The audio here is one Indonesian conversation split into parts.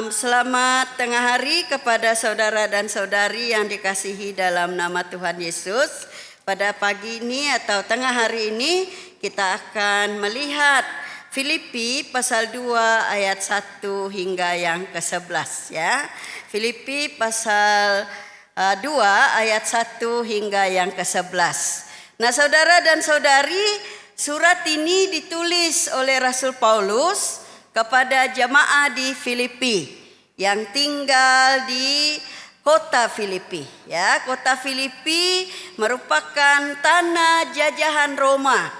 Selamat tengah hari kepada saudara dan saudari yang dikasihi dalam nama Tuhan Yesus. Pada pagi ini atau tengah hari ini kita akan melihat Filipi pasal 2 ayat 1 hingga yang ke-11 ya. Filipi pasal 2 ayat 1 hingga yang ke-11. Nah, saudara dan saudari, surat ini ditulis oleh Rasul Paulus kepada jemaah di Filipi yang tinggal di kota Filipi. Ya, kota Filipi merupakan tanah jajahan Roma.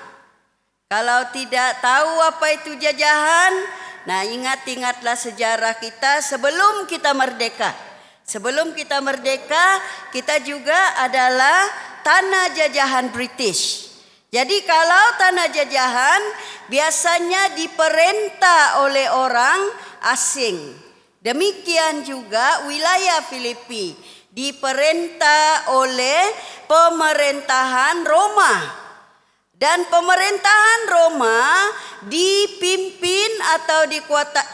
Kalau tidak tahu apa itu jajahan, nah ingat-ingatlah sejarah kita sebelum kita merdeka. Sebelum kita merdeka, kita juga adalah tanah jajahan British. Jadi kalau tanah jajahan biasanya diperintah oleh orang asing. Demikian juga wilayah Filipi diperintah oleh pemerintahan Roma. Dan pemerintahan Roma dipimpin atau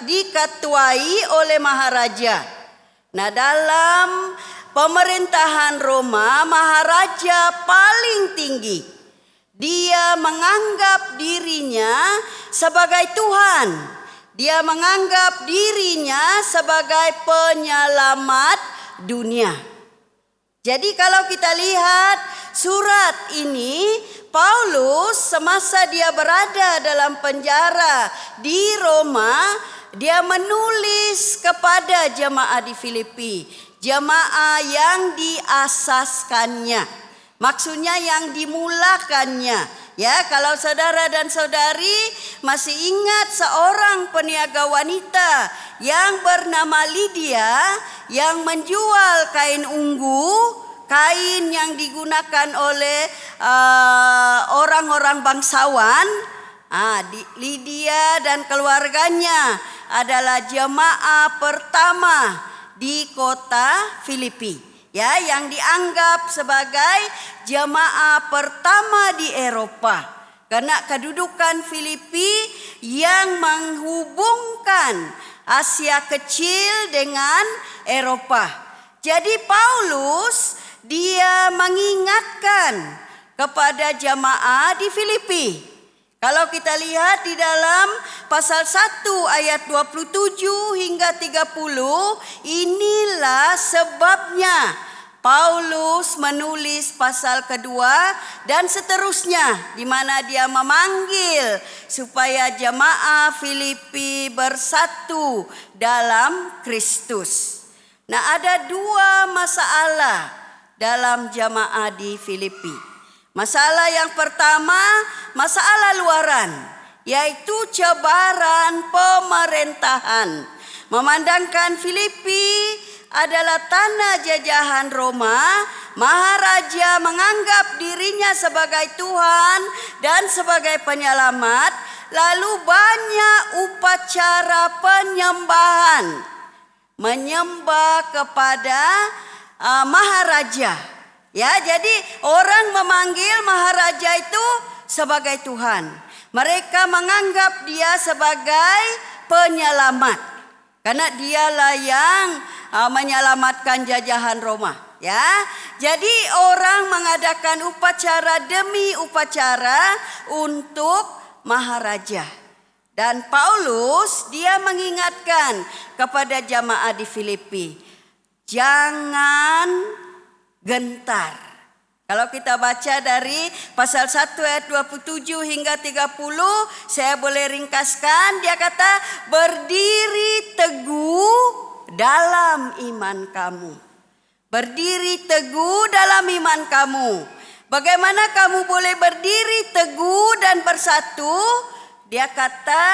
diketuai oleh maharaja. Nah, dalam pemerintahan Roma, maharaja paling tinggi. Dia menganggap dirinya sebagai Tuhan. Dia menganggap dirinya sebagai penyelamat dunia. Jadi kalau kita lihat surat ini, Paulus semasa dia berada dalam penjara di Roma, dia menulis kepada jemaah di Filipi, jemaah yang diasaskannya. Maksudnya yang dimulakannya. Ya, kalau saudara dan saudari masih ingat seorang peniaga wanita yang bernama Lydia yang menjual kain ungu, kain yang digunakan oleh orang-orang bangsawan. Lydia dan keluarganya adalah jemaah pertama di kota Filipi. Ya, yang dianggap sebagai jemaah pertama di Eropa. Karena kedudukan Filipi yang menghubungkan Asia Kecil dengan Eropa. Jadi Paulus dia mengingatkan kepada jemaah di Filipi. Kalau kita lihat di dalam pasal 1 ayat 27 hingga 30, inilah sebabnya Paulus menulis pasal kedua dan seterusnya, di mana dia memanggil supaya jemaah Filipi bersatu dalam Kristus. Nah, ada dua masalah dalam jemaah di Filipi. Masalah yang pertama, masalah luaran, yaitu cabaran pemerintahan. Memandangkan Filipi adalah tanah jajahan Roma, maharaja menganggap dirinya sebagai Tuhan dan sebagai penyelamat, lalu banyak upacara penyembahan, menyembah kepada maharaja. Ya, jadi orang memanggil maharaja itu sebagai Tuhan. Mereka menganggap dia sebagai penyelamat. Karena dialah yang menyelamatkan jajahan Roma. Ya, jadi orang mengadakan upacara demi upacara untuk maharaja. Dan Paulus dia mengingatkan kepada jemaah di Filipi, jangan gentar. Kalau kita baca dari pasal 1 ayat 27 hingga 30, saya boleh ringkaskan, dia kata berdiri teguh dalam iman kamu. Berdiri teguh dalam iman kamu. Bagaimana kamu boleh berdiri teguh dan bersatu? Dia kata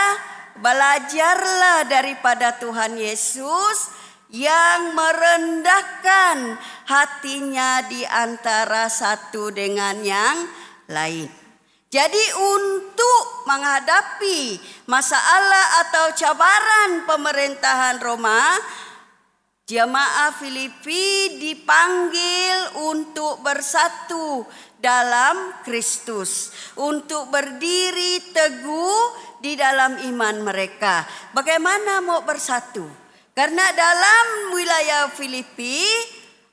belajarlah daripada Tuhan Yesus yang merendahkan hatinya di antara satu dengan yang lain. Jadi untuk menghadapi masalah atau cabaran pemerintahan Roma, jemaah Filipi dipanggil untuk bersatu dalam Kristus, untuk berdiri teguh di dalam iman mereka. Bagaimana mau bersatu? Karena dalam wilayah Filipi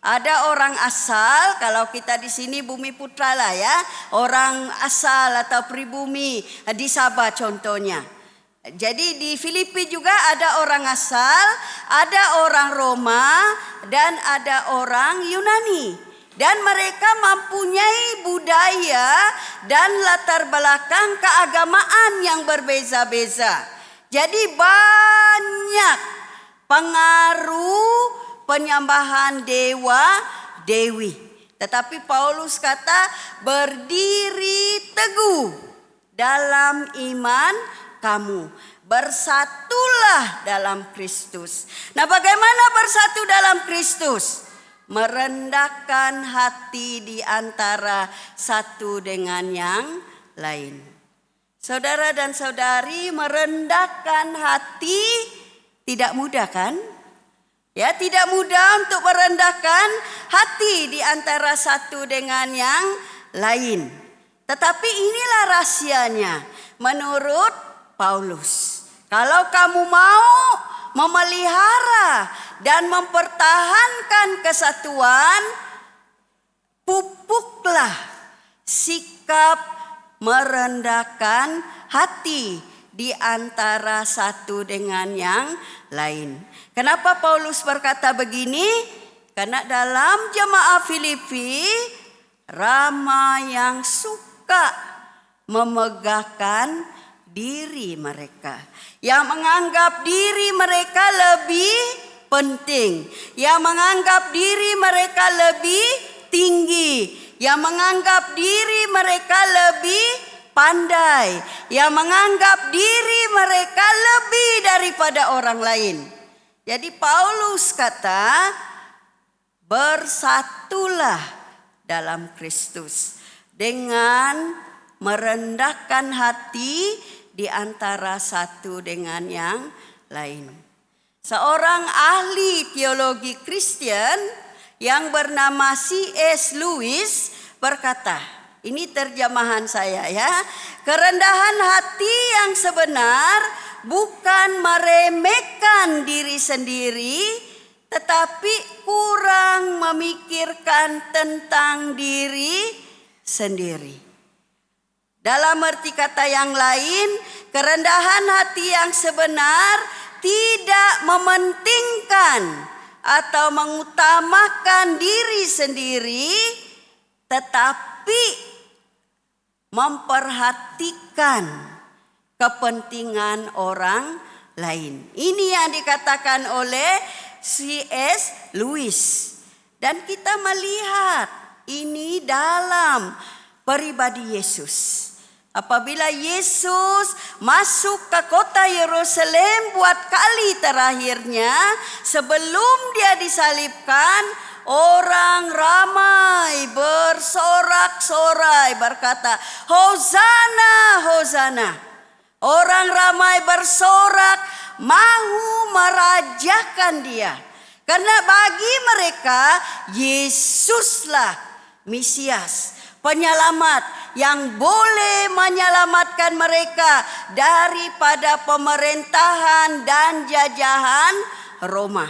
ada orang asal, kalau kita di sini Bumi Putra lah ya, orang asal atau pribumi di Sabah contohnya. Jadi di Filipi juga ada orang asal, ada orang Roma dan ada orang Yunani. Dan mereka mempunyai budaya dan latar belakang keagamaan yang berbeza-beza. Jadi banyak pengaruh penyembahan dewa dewi. Tetapi Paulus kata berdiri teguh dalam iman kamu. Bersatulah dalam Kristus. Nah, bagaimana bersatu dalam Kristus? Merendahkan hati di antara satu dengan yang lain. Saudara dan saudari, merendahkan hati tidak mudah kan? Ya, tidak mudah untuk merendahkan hati di antara satu dengan yang lain. Tetapi inilah rahasianya menurut Paulus. Kalau kamu mau memelihara dan mempertahankan kesatuan, pupuklah sikap merendahkan hati di antara satu dengan yang lain. Kenapa Paulus berkata begini? Karena dalam jemaah Filipi ramai yang suka memegahkan diri mereka, yang menganggap diri mereka lebih penting, yang menganggap diri mereka lebih tinggi, yang menganggap diri mereka lebih pandai, yang menganggap diri mereka lebih daripada orang lain. Jadi Paulus kata, bersatulah dalam Kristus dengan merendahkan hati di antara satu dengan yang lain. Seorang ahli teologi Kristen yang bernama C.S. Lewis berkata, ini terjemahan saya ya, kerendahan hati yang sebenar bukan meremehkan diri sendiri, tetapi kurang memikirkan tentang diri sendiri. Dalam arti kata yang lain, kerendahan hati yang sebenar tidak mementingkan atau mengutamakan diri sendiri, tetapi memperhatikan kepentingan orang lain. Ini yang dikatakan oleh C.S. Lewis. Dan kita melihat ini dalam pribadi Yesus. Apabila Yesus masuk ke kota Yerusalem buat kali terakhirnya, sebelum dia disalibkan, orang ramai bersorak-sorai berkata, Hosana, Hosana. Orang ramai bersorak mahu merajakan dia. Karena bagi mereka Yesuslah Mesias, penyelamat yang boleh menyelamatkan mereka daripada pemerintahan dan jajahan Roma.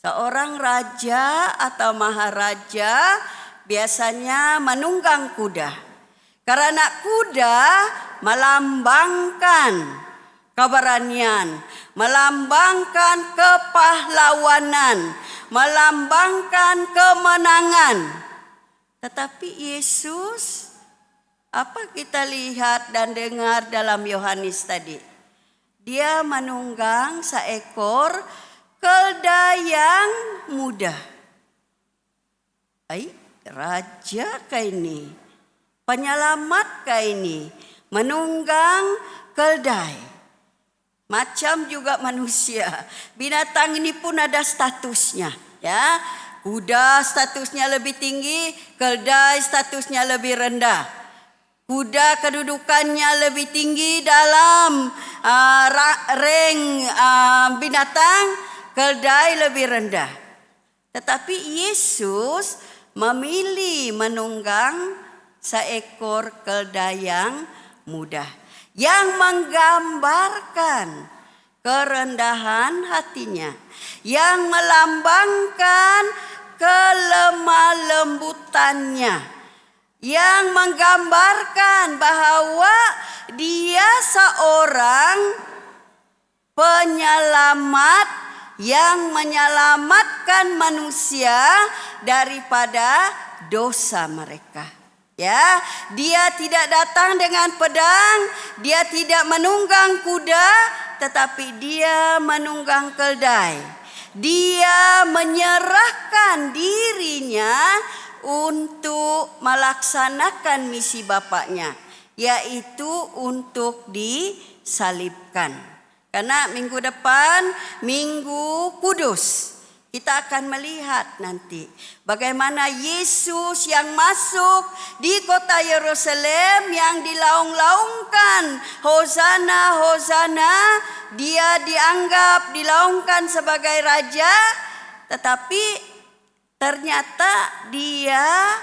Seorang raja atau maharaja biasanya menunggang kuda. Karena kuda melambangkan keberanian, melambangkan kepahlawanan, melambangkan kemenangan. Tetapi Yesus, apa kita lihat dan dengar dalam Yohanes tadi? Dia menunggang seekor keldai yang muda. Raja kah ini? Penyelamat kah ini? Menunggang keldai. Macam juga manusia. Binatang ini pun ada statusnya, ya. Kuda statusnya lebih tinggi, keldai statusnya lebih rendah. Kuda kedudukannya lebih tinggi dalam rank binatang, keldai lebih rendah. Tetapi Yesus memilih menunggang seekor keldai yang muda, yang menggambarkan kerendahan hatinya, yang melambangkan kelemah lembutannya, yang menggambarkan bahwa dia seorang penyelamat yang menyelamatkan manusia daripada dosa mereka. Ya, dia tidak datang dengan pedang, dia tidak menunggang kuda, tetapi dia menunggang keldai. Dia menyerahkan dirinya untuk melaksanakan misi Bapaknya, yaitu untuk disalibkan. Karena minggu depan, Minggu Kudus, kita akan melihat nanti bagaimana Yesus yang masuk di kota Yerusalem yang dilaung-laungkan, Hosana, Hosana, dia dianggap dilaungkan sebagai raja, tetapi ternyata dia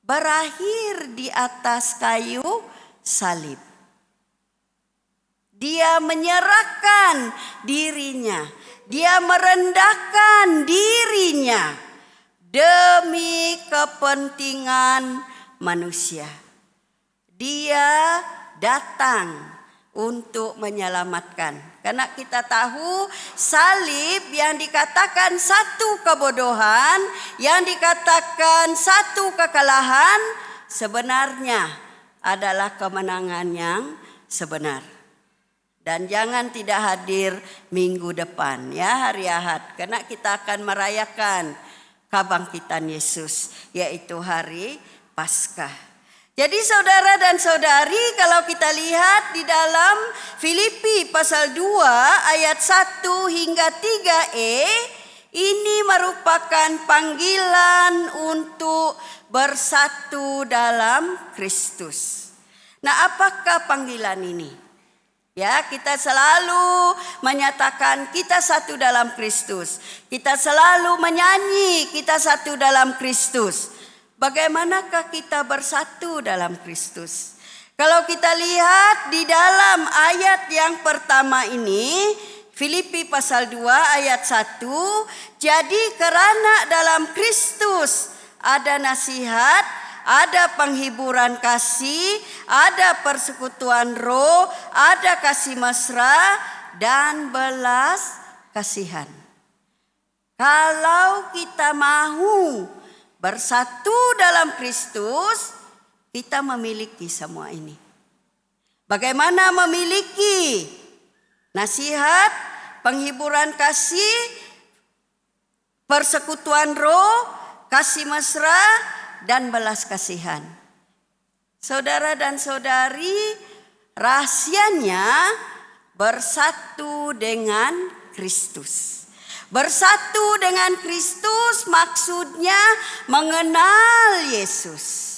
berakhir di atas kayu salib. Dia menyerahkan dirinya, dia merendahkan dirinya demi kepentingan manusia. Dia datang untuk menyelamatkan. Karena kita tahu salib yang dikatakan satu kebodohan, yang dikatakan satu kekalahan, sebenarnya adalah kemenangan yang sebenar. Dan jangan tidak hadir minggu depan, ya, hari Ahad, karena kita akan merayakan kebangkitan Yesus, yaitu hari Paskah. Jadi saudara dan saudari, kalau kita lihat di dalam Filipi pasal 2 ayat 1 hingga 3e, ini merupakan panggilan untuk bersatu dalam Kristus. Nah, apakah panggilan ini? Ya, kita selalu menyatakan kita satu dalam Kristus. Kita selalu menyanyi kita satu dalam Kristus. Bagaimanakah kita bersatu dalam Kristus? Kalau kita lihat di dalam ayat yang pertama ini, Filipi pasal 2 ayat 1, jadi karena dalam Kristus ada nasihat, ada penghiburan kasih, ada persekutuan roh, ada kasih mesra, dan belas kasihan. Kalau kita mau bersatu dalam Kristus, kita memiliki semua ini. Bagaimana memiliki nasihat, penghiburan kasih, persekutuan roh, kasih mesra, dan belas kasihan. Saudara dan saudari, rahasianya bersatu dengan Kristus. Bersatu dengan Kristus maksudnya mengenal Yesus.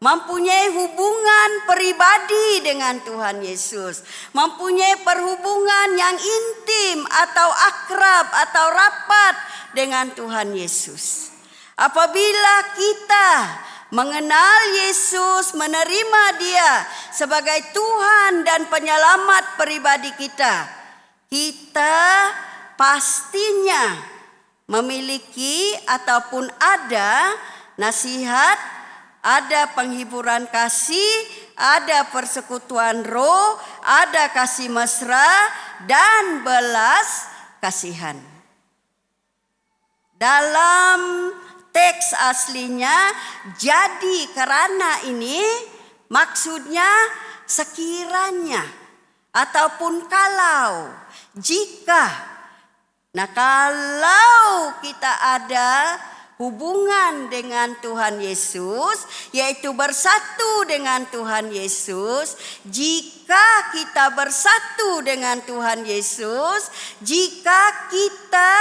Mempunyai hubungan pribadi dengan Tuhan Yesus. Mempunyai perhubungan yang intim atau akrab atau rapat dengan Tuhan Yesus. Apabila kita mengenal Yesus, menerima Dia sebagai Tuhan dan penyelamat pribadi kita, kita pastinya memiliki ataupun ada nasihat, ada penghiburan kasih, ada persekutuan roh, ada kasih mesra, dan belas kasihan. Dalam teks aslinya, jadi karena ini maksudnya sekiranya ataupun kalau, jika. Nah, kalau kita ada hubungan dengan Tuhan Yesus, yaitu bersatu dengan Tuhan Yesus, jika kita bersatu dengan Tuhan Yesus, jika kita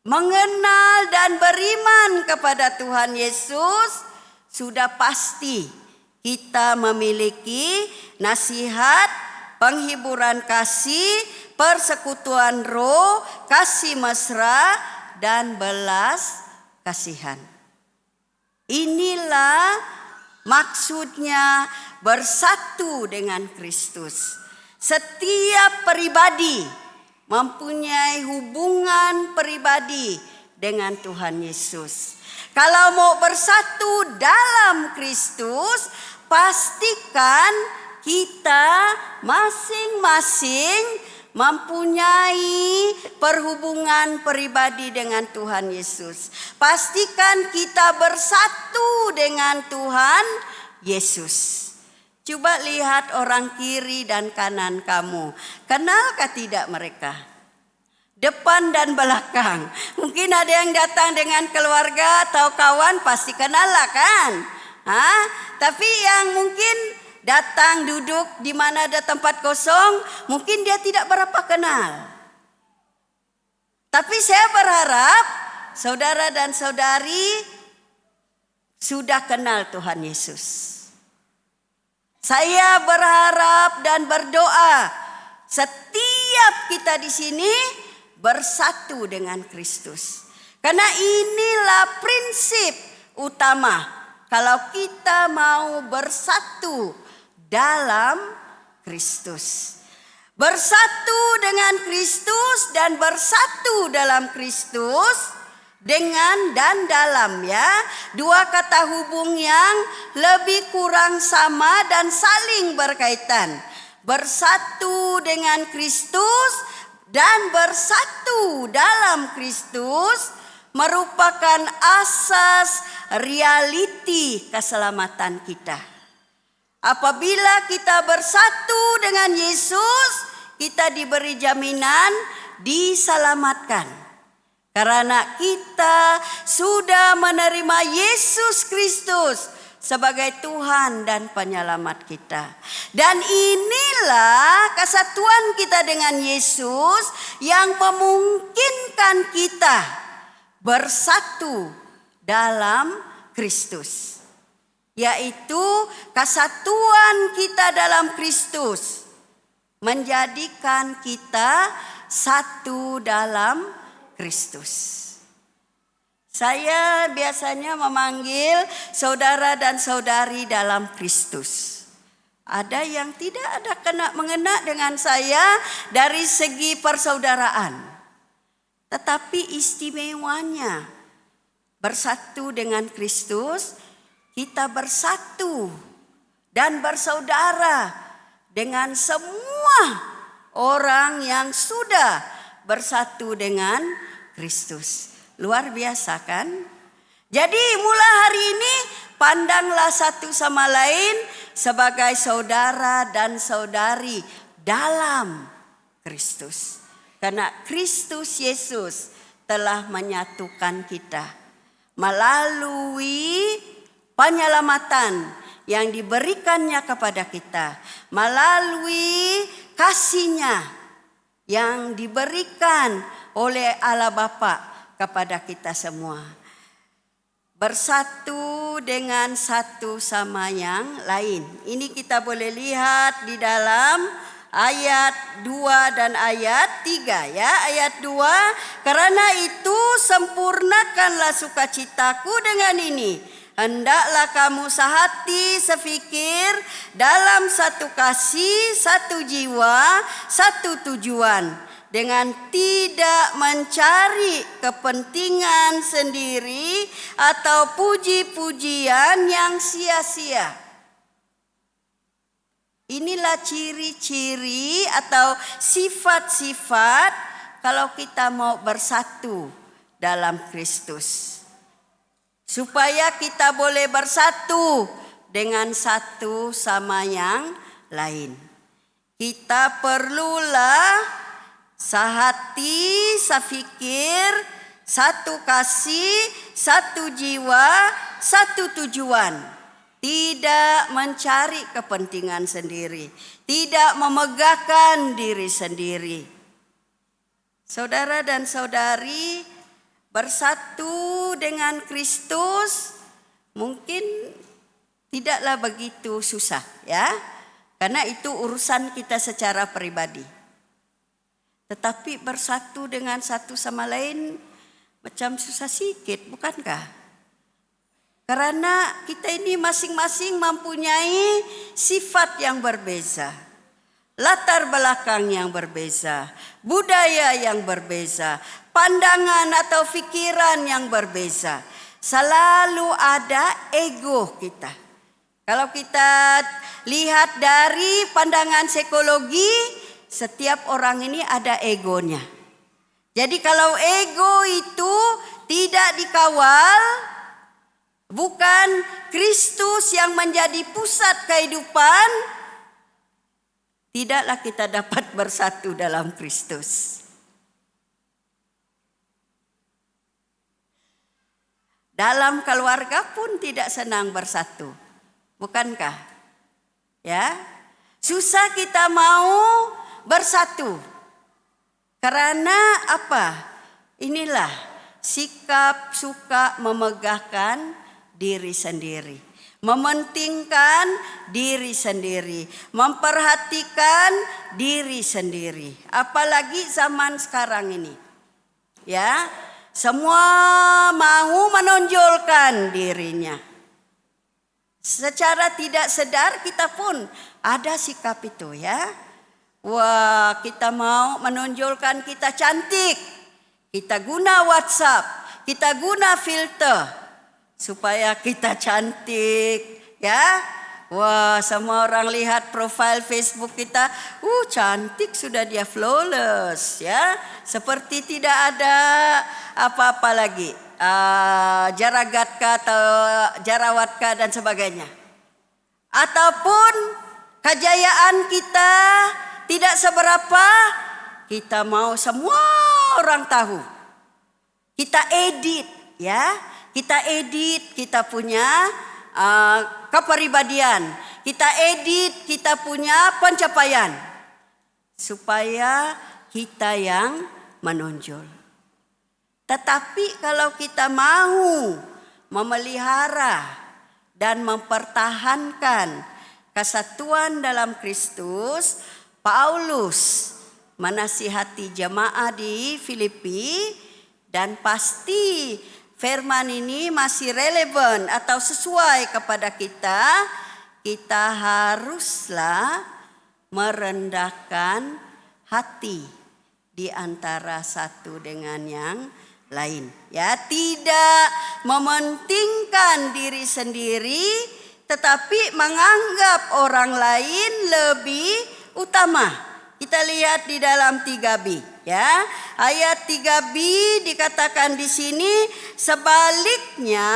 mengenal dan beriman kepada Tuhan Yesus, sudah pasti kita memiliki nasihat, penghiburan kasih, persekutuan roh, kasih mesra, dan belas kasihan. Inilah maksudnya bersatu dengan Kristus. Setiap pribadi mempunyai hubungan pribadi dengan Tuhan Yesus. Kalau mau bersatu dalam Kristus, pastikan kita masing-masing mempunyai perhubungan pribadi dengan Tuhan Yesus. Pastikan kita bersatu dengan Tuhan Yesus. Coba lihat orang kiri dan kanan kamu. Kenalkah tidak mereka? Depan dan belakang. Mungkin ada yang datang dengan keluarga atau kawan, pasti kenal lah kan? Tapi yang mungkin datang duduk di mana ada tempat kosong, mungkin dia tidak berapa kenal. Tapi saya berharap saudara dan saudari sudah kenal Tuhan Yesus. Saya berharap dan berdoa setiap kita di sini bersatu dengan Kristus. Karena inilah prinsip utama kalau kita mau bersatu dalam Kristus. Bersatu dengan Kristus dan bersatu dalam Kristus. Dengan dan dalam ya, dua kata hubung yang lebih kurang sama dan saling berkaitan. Bersatu dengan Kristus dan bersatu dalam Kristus merupakan asas realiti keselamatan kita. Apabila kita bersatu dengan Yesus, kita diberi jaminan diselamatkan. Karena kita sudah menerima Yesus Kristus sebagai Tuhan dan penyelamat kita. Dan inilah kesatuan kita dengan Yesus yang memungkinkan kita bersatu dalam Kristus. Yaitu kesatuan kita dalam Kristus menjadikan kita satu dalam Kristus. Saya biasanya memanggil saudara dan saudari dalam Kristus. Ada yang tidak ada mengena dengan saya dari segi persaudaraan. Tetapi istimewanya bersatu dengan Kristus, kita bersatu dan bersaudara dengan semua orang yang sudah bersatu dengan Kristus. Luar biasa kan? Jadi mulai hari ini pandanglah satu sama lain sebagai saudara dan saudari dalam Kristus. Karena Kristus Yesus telah menyatukan kita melalui penyelamatan yang diberikannya kepada kita, melalui kasih-Nya yang diberikan oleh Allah Bapa kepada kita semua. Bersatu dengan satu sama yang lain. Ini kita boleh lihat di dalam ayat 2 dan ayat 3 ya. Ayat 2, karena itu sempurnakanlah sukacitaku dengan ini. Hendaklah kamu sehati sefikir dalam satu kasih, satu jiwa, satu tujuan. Dengan tidak mencari kepentingan sendiri atau puji-pujian yang sia-sia. Inilah ciri-ciri atau sifat-sifat kalau kita mau bersatu dalam Kristus. Supaya kita boleh bersatu dengan satu sama yang lain. Kita perlulah sehati, sefikir, satu kasih, satu jiwa, satu tujuan. Tidak mencari kepentingan sendiri, tidak memegahkan diri sendiri. Saudara dan saudari, bersatu dengan Kristus mungkin tidaklah begitu susah ya. Karena itu urusan kita secara pribadi. Tetapi bersatu dengan satu sama lain macam susah sikit, bukankah? Karena kita ini masing-masing mempunyai sifat yang berbeza. latar belakang yang berbeza, budaya yang berbeza, pandangan atau pikiran yang berbeza. Selalu ada ego kita. Kalau kita lihat dari pandangan psikologi, setiap orang ini ada egonya. Jadi kalau ego itu tidak dikawal, bukan Kristus yang menjadi pusat kehidupan, tidaklah kita dapat bersatu dalam Kristus. Dalam keluarga pun tidak senang bersatu, bukankah? Ya, susah kita mau bersatu. Karena apa? Inilah sikap suka memegahkan diri sendiri, mementingkan diri sendiri, memperhatikan diri sendiri. Apalagi zaman sekarang ini. Ya, semua mau menonjolkan dirinya. Secara tidak sadar kita pun ada sikap itu, ya. Wah, kita mau menonjolkan kita cantik. Kita guna WhatsApp, kita guna filter supaya kita cantik, ya. Wah, semua orang lihat profil Facebook kita, cantik, sudah dia flawless, ya. Seperti tidak ada apa-apa lagi, jaragatka atau jarawatka dan sebagainya. Ataupun kejayaan kita tidak seberapa, kita mau semua orang tahu. Kita edit, ya. Kita edit, kita punya kepribadian. Kita edit, kita punya pencapaian. Supaya kita yang menonjol. Tetapi kalau kita mau memelihara dan mempertahankan kesatuan dalam Kristus, Paulus menasihati jemaah di Filipi, dan pasti firman ini masih relevan atau sesuai kepada kita. Kita haruslah merendahkan hati di antara satu dengan yang lain. Ya, tidak mementingkan diri sendiri, tetapi menganggap orang lain lebih utama. Kita lihat di dalam 3b, ya. Ayat 3b dikatakan di sini, sebaliknya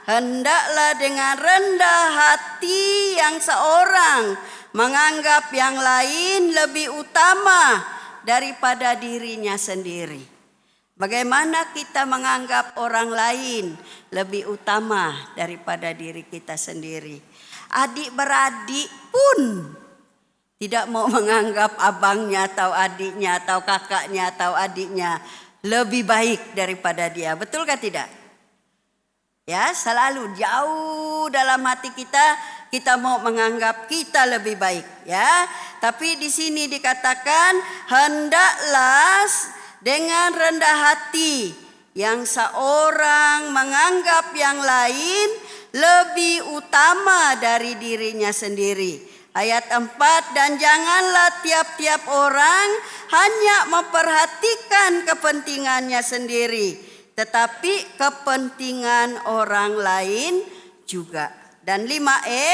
hendaklah dengan rendah hati yang seorang menganggap yang lain lebih utama daripada dirinya sendiri. Bagaimana kita menganggap orang lain lebih utama daripada diri kita sendiri? Adik beradik pun tidak mau menganggap abangnya atau adiknya atau kakaknya atau adiknya lebih baik daripada dia. Betulkah tidak? Ya, selalu jauh dalam hati kita mau menganggap kita lebih baik, ya. Tapi di sini dikatakan hendaklah dengan rendah hati yang seorang menganggap yang lain lebih utama dari dirinya sendiri. Ayat 4, dan janganlah tiap-tiap orang hanya memperhatikan kepentingannya sendiri, tetapi kepentingan orang lain juga. Dan 5e,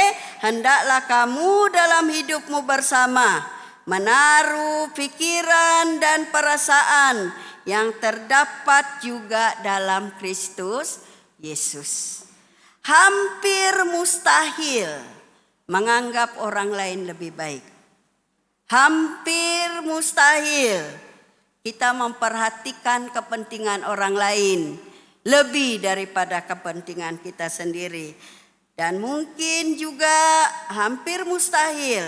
hendaklah kamu dalam hidupmu bersama menaruh pikiran dan perasaan yang terdapat juga dalam Kristus Yesus. Hampir mustahil menganggap orang lain lebih baik. Hampir mustahil kita memperhatikan kepentingan orang lain lebih daripada kepentingan kita sendiri. Dan mungkin juga hampir mustahil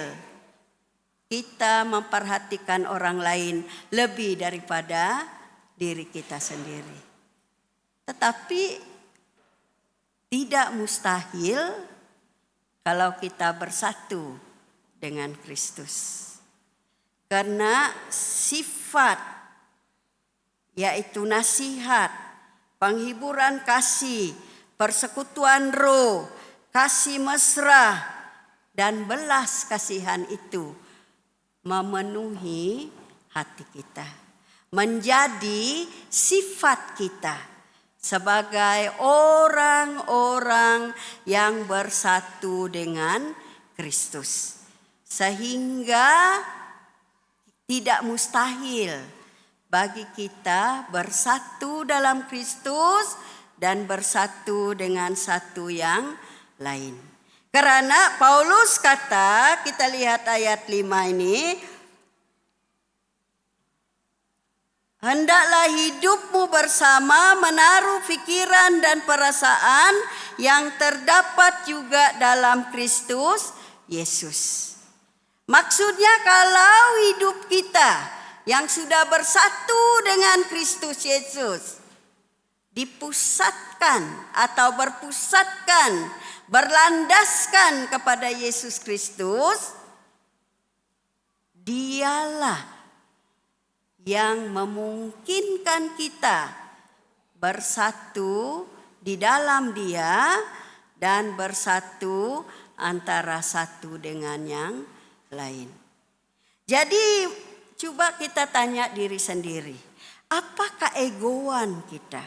kita memperhatikan orang lain lebih daripada diri kita sendiri. Tetapi tidak mustahil kalau kita bersatu dengan Kristus. Karena sifat, yaitu nasihat, penghiburan kasih, persekutuan roh, kasih mesra, dan belas kasihan itu memenuhi hati kita, menjadi sifat kita sebagai orang-orang yang bersatu dengan Kristus. Sehingga tidak mustahil bagi kita bersatu dalam Kristus dan bersatu dengan satu yang lain. Karena Paulus kata, kita lihat ayat 5 ini, hendaklah hidupmu bersama menaruh pikiran dan perasaan yang terdapat juga dalam Kristus Yesus. Maksudnya kalau hidup kita yang sudah bersatu dengan Kristus Yesus dipusatkan atau berpusatkan, berlandaskan kepada Yesus Kristus, Dialah yang memungkinkan kita bersatu di dalam Dia dan bersatu antara satu dengan yang lain. Jadi coba kita tanya diri sendiri, apakah keegoan kita?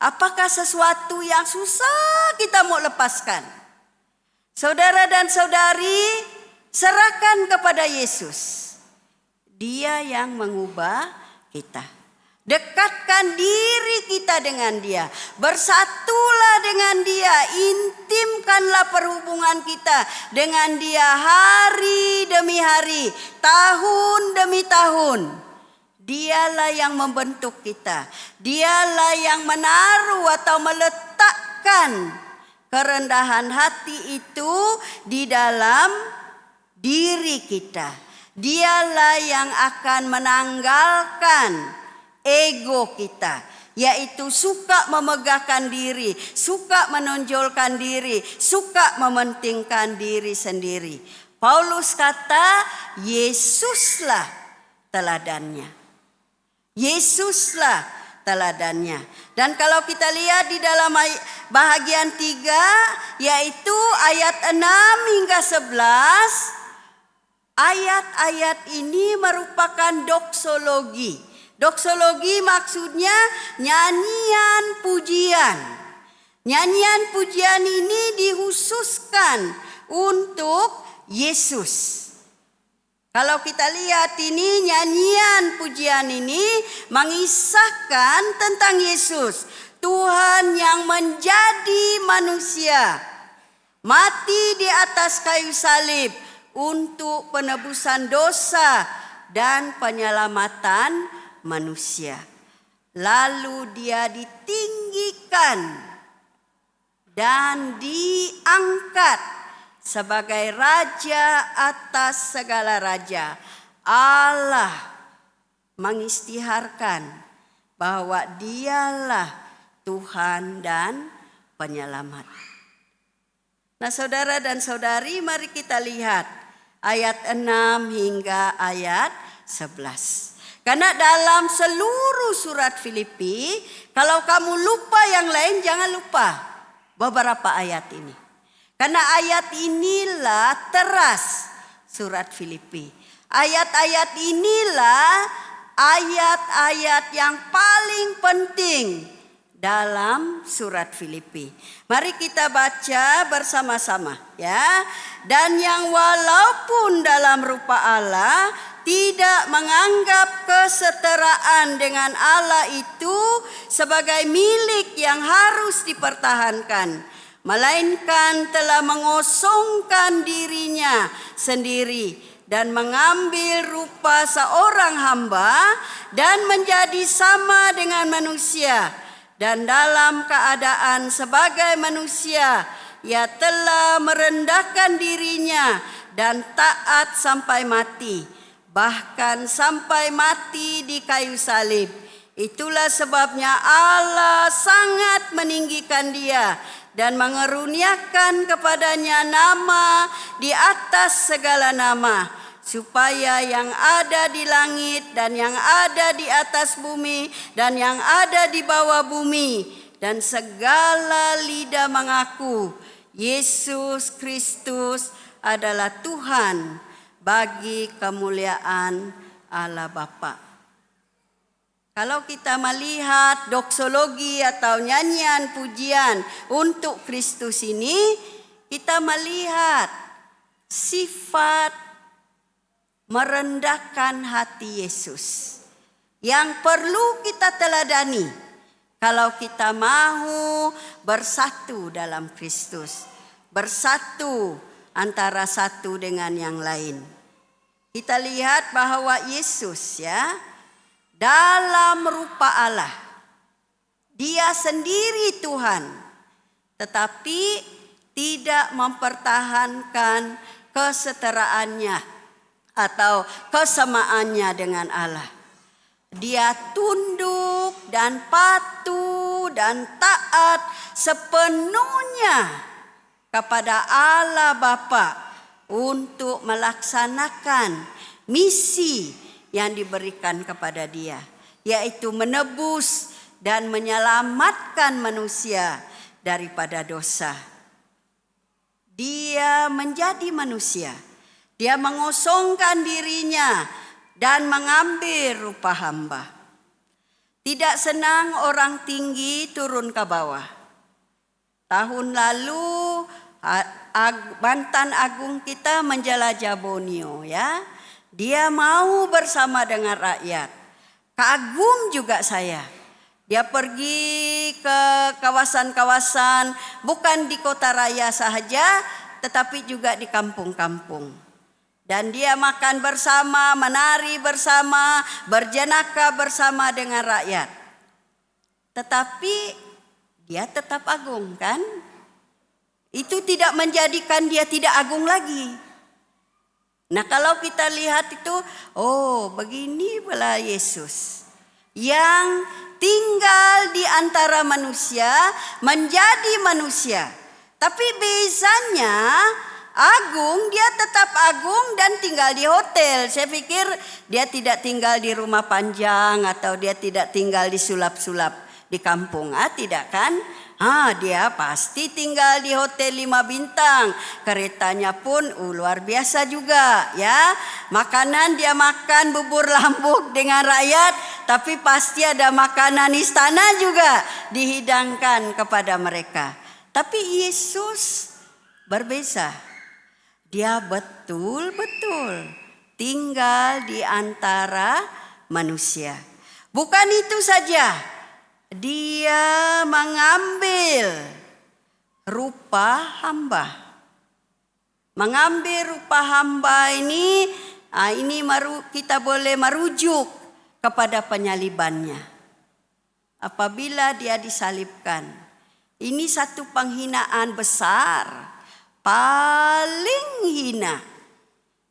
Apakah sesuatu yang susah kita mau lepaskan? Saudara dan saudari, serahkan kepada Yesus. Dia yang mengubah kita. Dekatkan diri kita dengan Dia. Bersatulah dengan Dia. Intimkanlah perhubungan kita dengan Dia hari demi hari, tahun demi tahun. Dialah yang membentuk kita. Dialah yang menaruh atau meletakkan kerendahan hati itu di dalam diri kita. Dialah yang akan menanggalkan ego kita, yaitu suka memegahkan diri, suka menonjolkan diri, suka mementingkan diri sendiri. Paulus kata, Yesuslah teladannya. Yesuslah teladannya. Dan kalau kita lihat di dalam bahagian 3, yaitu ayat 6 hingga 11, ayat-ayat ini merupakan doksologi. Doksologi maksudnya nyanyian pujian. Nyanyian pujian ini dikhususkan untuk Yesus. Kalau kita lihat ini, nyanyian pujian ini mengisahkan tentang Yesus, Tuhan yang menjadi manusia, mati di atas kayu salib untuk penebusan dosa dan penyelamatan manusia. Lalu Dia ditinggikan dan diangkat sebagai Raja atas segala raja. Allah mengisytiharkan bahwa Dialah Tuhan dan Penyelamat. Nah, saudara dan saudari, mari kita lihat ayat 6 hingga ayat 11. Karena dalam seluruh surat Filipi, kalau kamu lupa yang lain, jangan lupa beberapa ayat ini. Karena ayat inilah teras surat Filipi. Ayat-ayat inilah ayat-ayat yang paling penting dalam surat Filipi. Mari kita baca bersama-sama ya. Dan yang walaupun dalam rupa Allah tidak menganggap kesetaraan dengan Allah itu sebagai milik yang harus dipertahankan, melainkan telah mengosongkan dirinya sendiri dan mengambil rupa seorang hamba dan menjadi sama dengan manusia. Dan dalam keadaan sebagai manusia, Ia telah merendahkan dirinya dan taat sampai mati, bahkan sampai mati di kayu salib. Itulah sebabnya Allah sangat meninggikan Dia dan mengeruniakan kepadanya nama di atas segala nama, supaya yang ada di langit dan yang ada di atas bumi dan yang ada di bawah bumi dan segala lidah mengaku Yesus Kristus adalah Tuhan, bagi kemuliaan Allah Bapa. Kalau kita melihat doksologi atau nyanyian pujian untuk Kristus ini, kita melihat sifat merendahkan hati Yesus yang perlu kita teladani kalau kita mau bersatu dalam Kristus, bersatu antara satu dengan yang lain. Kita lihat bahwa Yesus dalam rupa Allah, dia sendiri Tuhan, tetapi tidak mempertahankan kesetaraannya atau kesamaannya dengan Allah. Dia tunduk dan patuh dan taat sepenuhnya kepada Allah Bapa untuk melaksanakan misi yang diberikan kepada dia, yaitu menebus dan menyelamatkan manusia daripada dosa. Dia menjadi manusia, dia mengosongkan dirinya dan mengambil rupa hamba. Tidak senang orang tinggi turun ke bawah. Tahun lalu mantan agung kita menjelajah Borneo Dia mau bersama dengan rakyat. Kagum juga saya. Dia pergi ke kawasan-kawasan, bukan di kota raya sahaja, tetapi juga di kampung-kampung. Dan dia makan bersama, menari bersama, berjenaka bersama dengan rakyat. Tetapi dia tetap agung kan? Itu tidak menjadikan dia tidak agung lagi. Nah kalau kita lihat itu, begini pula Yesus yang tinggal di antara manusia, menjadi manusia. Tapi bezanya agung, dia tetap agung dan tinggal di hotel. Saya pikir dia tidak tinggal di rumah panjang atau dia tidak tinggal di sulap-sulap di kampung. Tidak kan? Dia pasti tinggal di hotel 5 bintang. Keretanya pun luar biasa juga Makanan dia makan bubur lambuk dengan rakyat, tapi pasti ada makanan istana juga dihidangkan kepada mereka. Tapi Yesus berbeza. Dia betul-betul tinggal di antara manusia. Bukan itu saja, dia mengambil rupa hamba. Mengambil rupa hamba ini kita boleh merujuk kepada penyalibannya. Apabila dia disalibkan, ini satu penghinaan besar. Paling hina,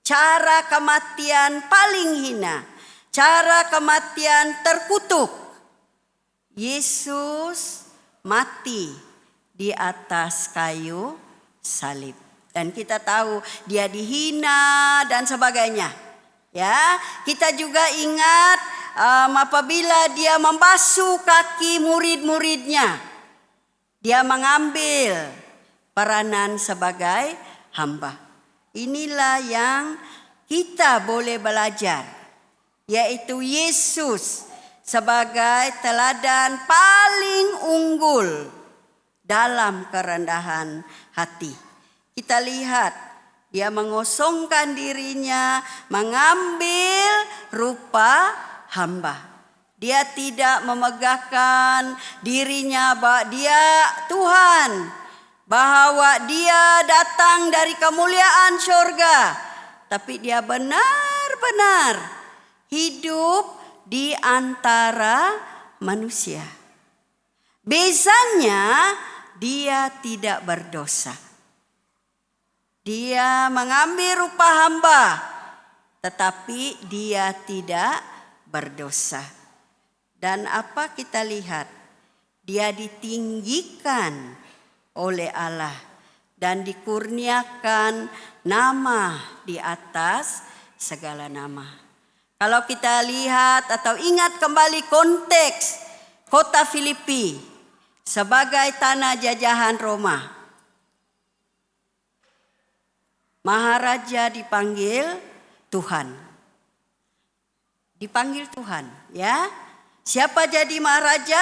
cara kematian paling hina, cara kematian terkutuk. Yesus mati di atas kayu salib, dan kita tahu dia dihina dan sebagainya. Kita juga ingat apabila dia membasuh kaki murid-muridnya, dia mengambil peranan sebagai hamba. Inilah yang kita boleh belajar, yaitu Yesus sebagai teladan paling unggul dalam kerendahan hati. Kita lihat dia mengosongkan dirinya, mengambil rupa hamba. Dia tidak memegahkan dirinya bahwa dia Tuhan, bahwa dia datang dari kemuliaan surga, tapi dia benar-benar hidup di antara manusia. Bezanya dia tidak berdosa. Dia mengambil rupa hamba, tetapi dia tidak berdosa. Dan apa kita lihat? Dia ditinggikan oleh Allah dan dikurniakan nama di atas segala nama. Kalau kita lihat atau ingat kembali konteks kota Filipi sebagai tanah jajahan Roma. Maharaja dipanggil Tuhan. Dipanggil Tuhan, ya. Siapa jadi maharaja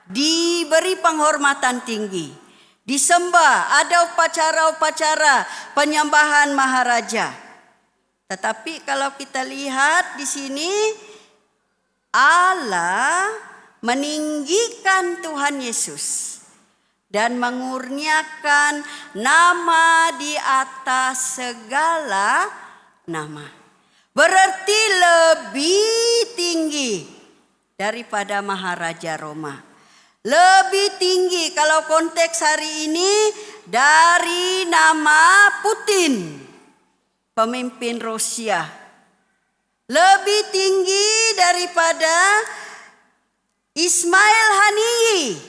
diberi penghormatan tinggi, disembah, ada upacara-upacara penyembahan maharaja. Tetapi kalau kita lihat di sini, Allah meninggikan Tuhan Yesus dan mengurniakan nama di atas segala nama. Berarti lebih tinggi daripada Maharaja Roma. Lebih tinggi kalau konteks hari ini dari nama Putin, pemimpin Rusia. Lebih tinggi daripada Ismail Haniyeh,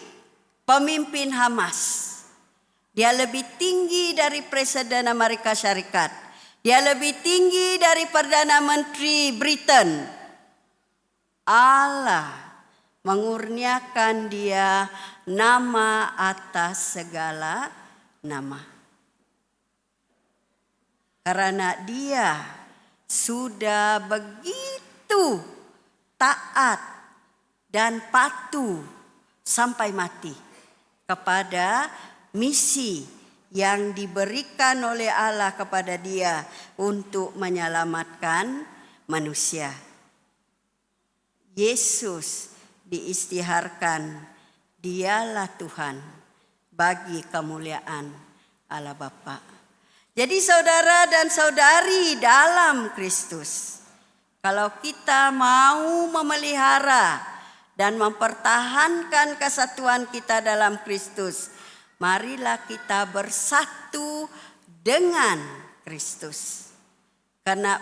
pemimpin Hamas. Dia lebih tinggi dari Presiden Amerika Syarikat. Dia lebih tinggi dari Perdana Menteri Britain. Allah mengurniakan dia nama atas segala nama. Karena dia sudah begitu taat dan patuh sampai mati kepada misi yang diberikan oleh Allah kepada dia untuk menyelamatkan manusia. Yesus diistiharkan, dialah Tuhan bagi kemuliaan Allah Bapa. Jadi saudara dan saudari dalam Kristus, kalau kita mau memelihara dan mempertahankan kesatuan kita dalam Kristus, marilah kita bersatu dengan Kristus. Karena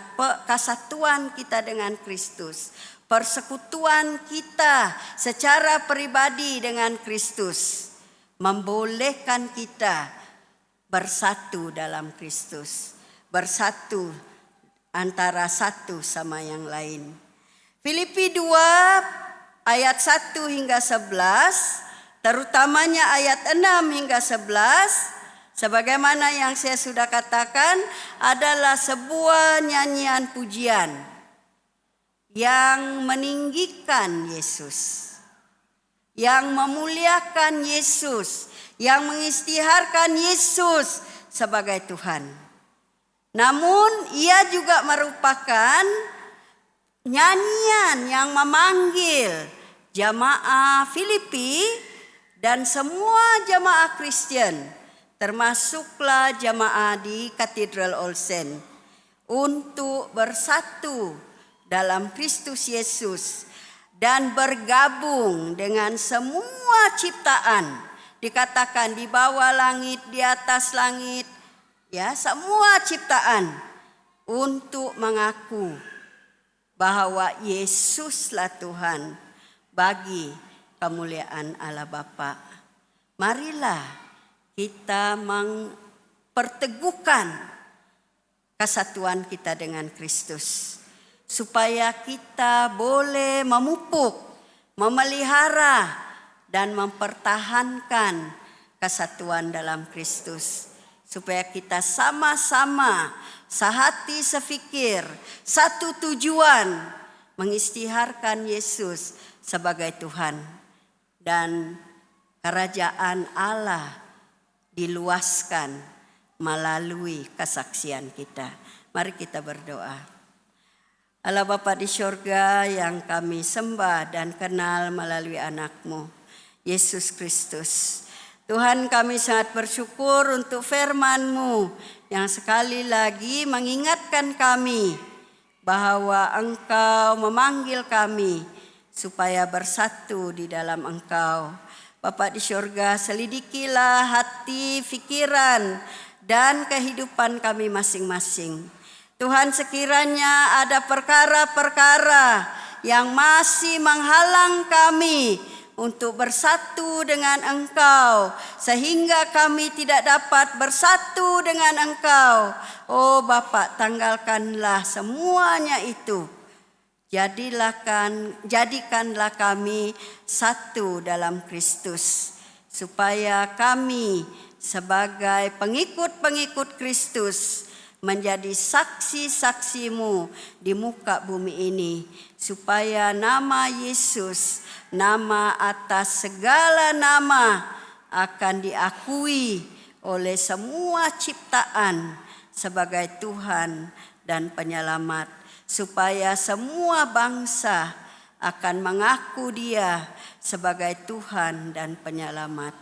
kesatuan kita dengan Kristus, persekutuan kita secara pribadi dengan Kristus membolehkan kita bersatu dalam Kristus, bersatu antara satu sama yang lain. Filipi 2 ayat 1 hingga 11, terutamanya ayat 6 hingga 11, sebagaimana yang saya sudah katakan, adalah sebuah nyanyian pujian yang meninggikan Yesus, yang memuliakan Yesus, yang mengistiharkan Yesus sebagai Tuhan. Namun ia juga merupakan nyanyian yang memanggil jamaah Filipi dan semua jamaah Kristen, termasuklah jamaah di Katedral Olsen, untuk bersatu dalam Kristus Yesus dan bergabung dengan semua ciptaan. Dikatakan di bawah langit, di atas langit, ya, semua ciptaan untuk mengaku bahwa Yesuslah Tuhan bagi kemuliaan Allah Bapa. Marilah kita memperteguhkan kesatuan kita dengan Kristus, supaya kita boleh memupuk, memelihara, dan mempertahankan kesatuan dalam Kristus. Supaya kita sama-sama sehati sefikir, satu tujuan, mengistiharkan Yesus sebagai Tuhan. Dan kerajaan Allah diluaskan melalui kesaksian kita. Mari kita berdoa. Allah Bapa di surga yang kami sembah dan kenal melalui anak-Mu, Yesus Kristus. Tuhan, kami sangat bersyukur untuk firman-Mu yang sekali lagi mengingatkan kami bahwa Engkau memanggil kami supaya bersatu di dalam Engkau. Bapa di surga, selidikilah hati, pikiran, dan kehidupan kami masing-masing. Tuhan, sekiranya ada perkara-perkara yang masih menghalang kami untuk bersatu dengan Engkau, sehingga kami tidak dapat bersatu dengan Engkau. Oh Bapa, tanggalkanlah semuanya itu. Jadikanlah kami satu dalam Kristus, supaya kami sebagai pengikut-pengikut Kristus menjadi saksi-saksimu di muka bumi ini, supaya nama Yesus, nama atas segala nama, akan diakui oleh semua ciptaan sebagai Tuhan dan penyelamat, supaya semua bangsa akan mengaku Dia sebagai Tuhan dan penyelamat.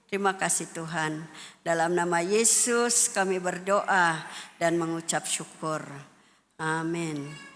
Terima kasih Tuhan. Dalam nama Yesus kami berdoa dan mengucap syukur. Amin.